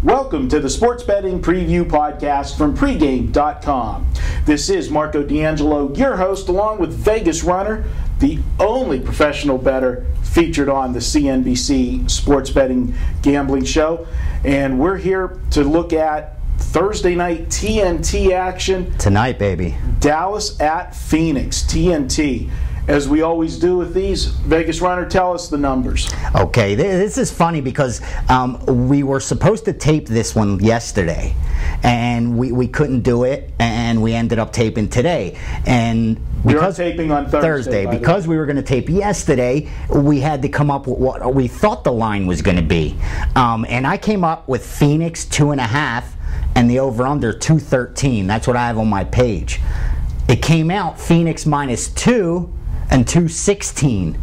Welcome to the Sports Betting Preview Podcast from pregame.com. This is Marco D'Angelo, your host, along with Vegas Runner, the only professional bettor featured on the CNBC Sports Betting Gambling Show. And we're here to look at Thursday night TNT action. Tonight, baby. Dallas at Phoenix, TNT. As we always do with these, Vegas Runner, tell us the numbers. Okay, this is funny because we were supposed to tape this one yesterday, and we couldn't do it, and we ended up taping today. And because you're taping on Thursday because we were going to tape yesterday, we had to come up with what we thought the line was going to be. And I came up with Phoenix 2.5 and the over-under 213. That's what I have on my page. It came out Phoenix -2 and 216.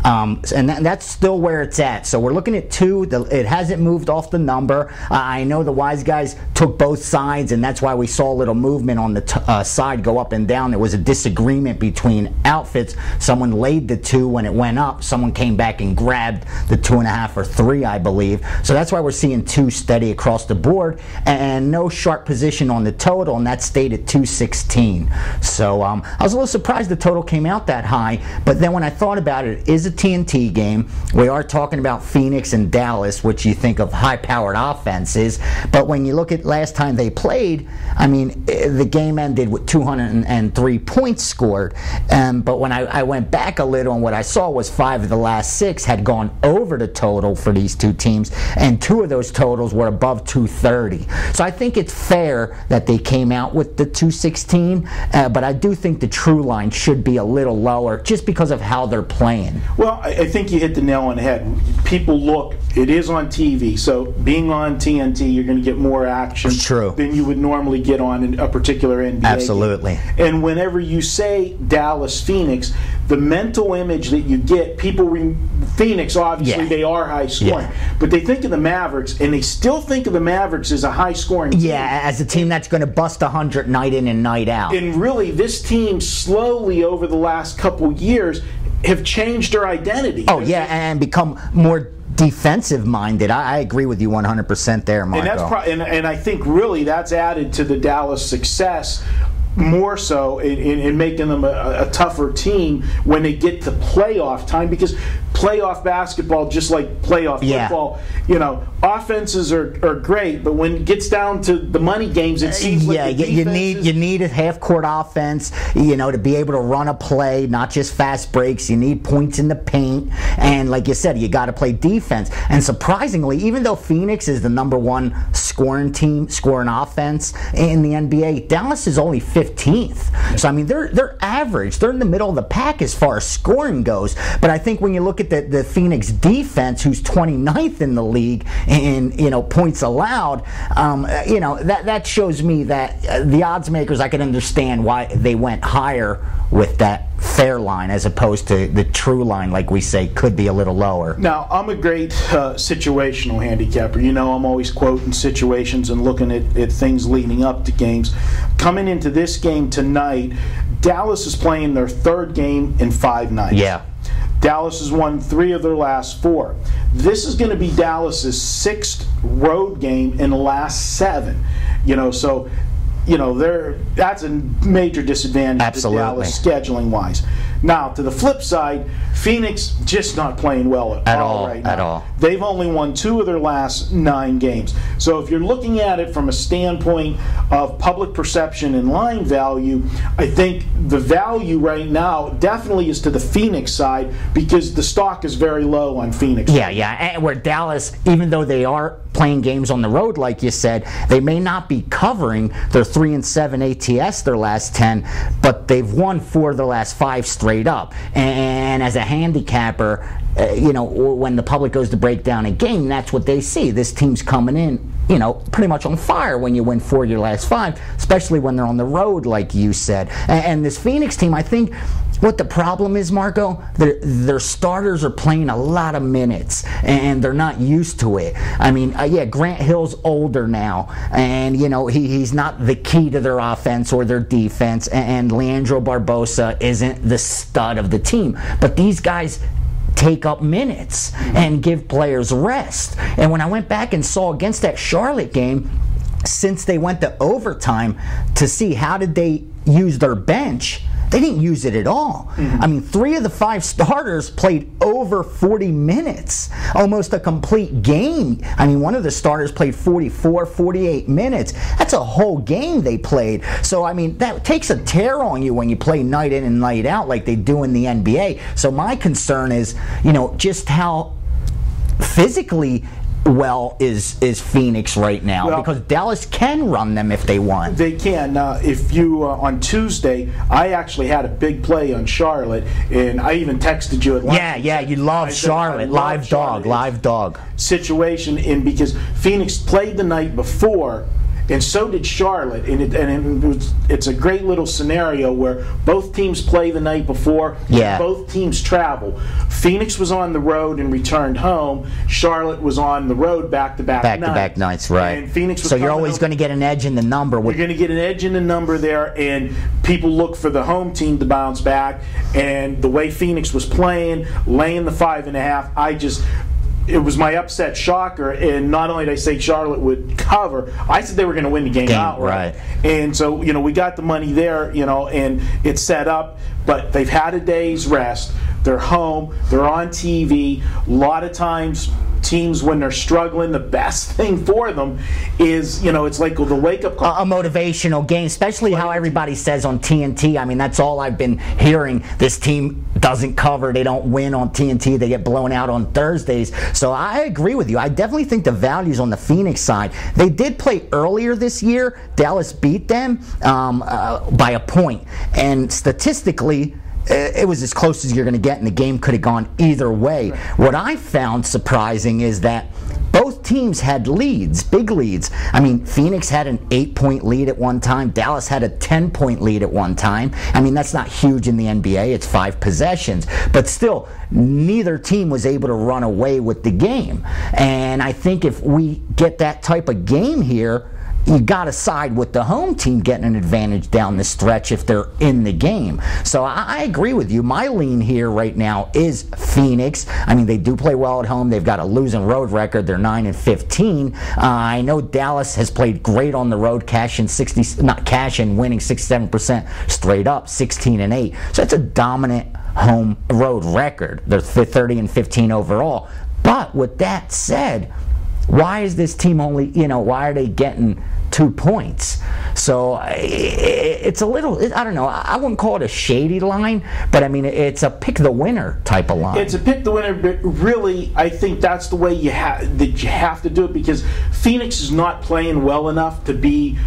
And that's still where it's at. So we're looking at 2. It hasn't moved off the number. I know the wise guys took both sides, and that's why we saw a little movement on the side go up and down. There was a disagreement between outfits. Someone laid the 2 when it went up. Someone came back and grabbed the 2.5 or 3, I believe. So that's why we're seeing 2 steady across the board, and no sharp position on the total, and that stayed at 216. So I was a little surprised the total came out that high, but then when I thought about it, it is a TNT game. We are talking about Phoenix and Dallas, which you think of high-powered offenses, but when you look at last time they played, I mean, the game ended with 203 points scored, but when I went back a little, and what I saw was 5 of the last 6 had gone over the total for these two teams, and 2 of those totals were above 230. So I think it's fair that they came out with the 216, but I do think the true line should be a little lower just because of how they're playing. Well, I think you hit the nail on the head. People look, it is on TV, so being on TNT, you're going to get more action than you would normally get on a particular NBA Absolutely. game. And whenever you say Dallas-Phoenix, the mental image that you get, Phoenix, obviously, they are high scoring, but they think of the Mavericks, and they still think of the Mavericks as a high scoring team. Yeah, as a team that's going to bust 100 night in and night out. And really, this team slowly over the last couple years have changed their identity. Oh, yeah, and become more defensive-minded. I agree with you 100% there, Marco. And I think really that's added to the Dallas success more so in making them a tougher team when they get to playoff time, because playoff basketball, just like playoff football, offenses are great, but when it gets down to the money games, it seems like you need a half-court offense, to be able to run a play, not just fast breaks. You need points in the paint, and like you said, you got to play defense. And surprisingly, even though Phoenix is the #1 scoring team, scoring offense in the NBA, Dallas is only 15th. So I mean, they're average. They're in the middle of the pack as far as scoring goes. But I think when you look at the Phoenix defense, who's 29th in the league in points allowed, that shows me that the odds makers, I can understand why they went higher with that fair line as opposed to the true line, like we say, could be a little lower. Now, I'm a great situational handicapper. I'm always quoting situations and looking at things leading up to games. Coming into this game tonight, Dallas is playing their 3rd game in 5 nights. Yeah. Dallas has won 3 of their last 4. This is going to be Dallas's 6th road game in the last 7. So that's a major disadvantage to Dallas scheduling-wise. Now, to the flip side, Phoenix just not playing well at all right now. At all. They've only won 2 of their last 9 games. So if you're looking at it from a standpoint of public perception and line value, I think the value right now definitely is to the Phoenix side, because the stock is very low on Phoenix. Yeah. And where Dallas, even though they are playing games on the road, like you said, they may not be covering their 3-7 ATS their last 10, but they've won 4 of their last 5 straight up. And as a handicapper, when the public goes to break down a game, that's what they see. This team's coming in, pretty much on fire when you win 4 of your last 5, especially when they're on the road, like you said. And this Phoenix team, I think what the problem is, Marco, their starters are playing a lot of minutes, and they're not used to it. I mean, Grant Hill's older now, and he's not the key to their offense or their defense, and Leandro Barbosa isn't the stud of the team. But these guys take up minutes and give players rest. And when I went back and saw against that Charlotte game, since they went to overtime to see how did they use their bench, they didn't use it at all. I mean, 3 of the 5 starters played over 40 minutes, almost a complete game. I mean, one of the starters played 44, 48 minutes. That's a whole game they played. So, I mean, that takes a tear on you when you play night in and night out like they do in the NBA. So my concern is, you know, just how physically well is Phoenix right now, well, because Dallas can run them if they want. They can. If you on Tuesday, I actually had a big play on Charlotte, and I even texted you at lunch. Yeah, you love Charlotte. Live dog situation, and because Phoenix played the night before, and so did Charlotte, and it's a great little scenario where both teams play the night before, yeah. Both teams travel. Phoenix was on the road and returned home. Charlotte was on the road back-to-back nights, right. And Phoenix was so you're always going to get an edge in the number. You're going to get an edge in the number there, and people look for the home team to bounce back. And the way Phoenix was playing, laying the 5.5, it was my upset shocker, and not only did I say Charlotte would cover, I said they were going to win the game outright. Right. And so, you know, we got the money there, you know, and it's set up, but they've had a day's rest. They're home. They're on TV. A lot of times, teams, when they're struggling, the best thing for them is, you know, it's like the wake-up call. A motivational game, especially how everybody says on TNT. I mean, that's all I've been hearing. This team doesn't cover. They don't win on TNT. They get blown out on Thursdays. So I agree with you. I definitely think the value's on the Phoenix side. They did play earlier this year. Dallas beat them by a point. And statistically, it was as close as you're going to get, and the game could have gone either way. Right. What I found surprising is that both teams had leads, big leads. I mean, Phoenix had an 8-point lead at one time. Dallas had a 10-point lead at one time. I mean, that's not huge in the NBA. It's 5 possessions. But still, neither team was able to run away with the game. And I think if we get that type of game here, you got to side with the home team getting an advantage down the stretch if they're in the game. So I agree with you. My lean here right now is Phoenix. I mean, they do play well at home. They've got a losing road record. They're 9-15. I know Dallas has played great on the road, winning 67% straight up, 16-8. So it's a dominant home road record. They're 30-15 overall. But with that said, why is this team only, you know, why are they getting 2 points? So it's a little, I don't know, I wouldn't call it a shady line, but I mean, it's a pick the winner type of line. It's a pick the winner, but really, I think that's the way you have to do it, because Phoenix is not playing well enough to be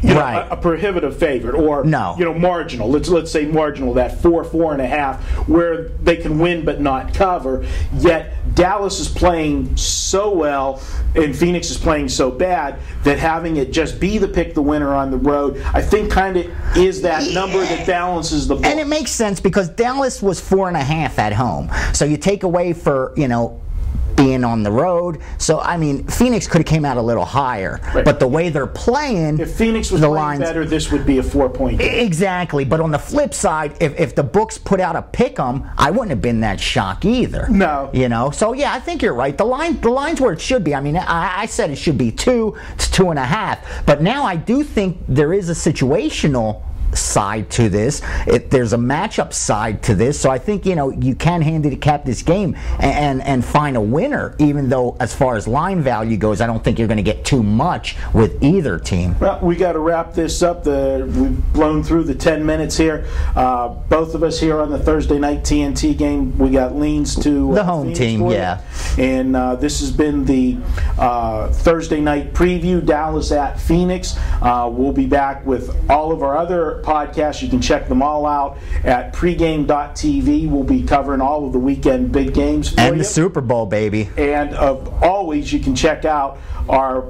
a prohibitive favorite, or marginal. Let's say marginal, that 4.5, where they can win but not cover. Yet Dallas is playing so well and Phoenix is playing so bad that having it just be the pick the winner on the road, I think kind of is that number that balances the ball. And it makes sense because Dallas was 4.5 at home. So you take away for, being on the road. So, I mean, Phoenix could have came out a little higher. Right. But the way they're playing... If Phoenix was playing better, this would be a 4-point game. Exactly. But on the flip side, if the books put out a pick-em, I wouldn't have been that shocked either. No. So, yeah, I think you're right. The line's where it should be. I mean, I said it should be 2. It's 2.5. But now I do think there is a situational side to this. There's a matchup side to this, so I think you can handicap this game and find a winner, even though as far as line value goes, I don't think you're going to get too much with either team. Well, we got to wrap this up. We've blown through the 10 minutes here. Both of us here on the Thursday night TNT game, we got leans to the home team, yeah. And this has been the Thursday night preview, Dallas at Phoenix. We'll be back with all of our other podcasts. You can check them all out at pregame.tv. We'll be covering all of the weekend big games for and you. The Super Bowl, baby. And always, you can check out our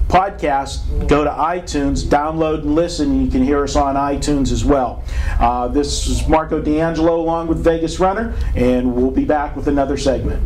podcast. Go to iTunes, download and listen. You can hear us on iTunes as well. This is Marco D'Angelo along with Vegas Runner, and we'll be back with another segment.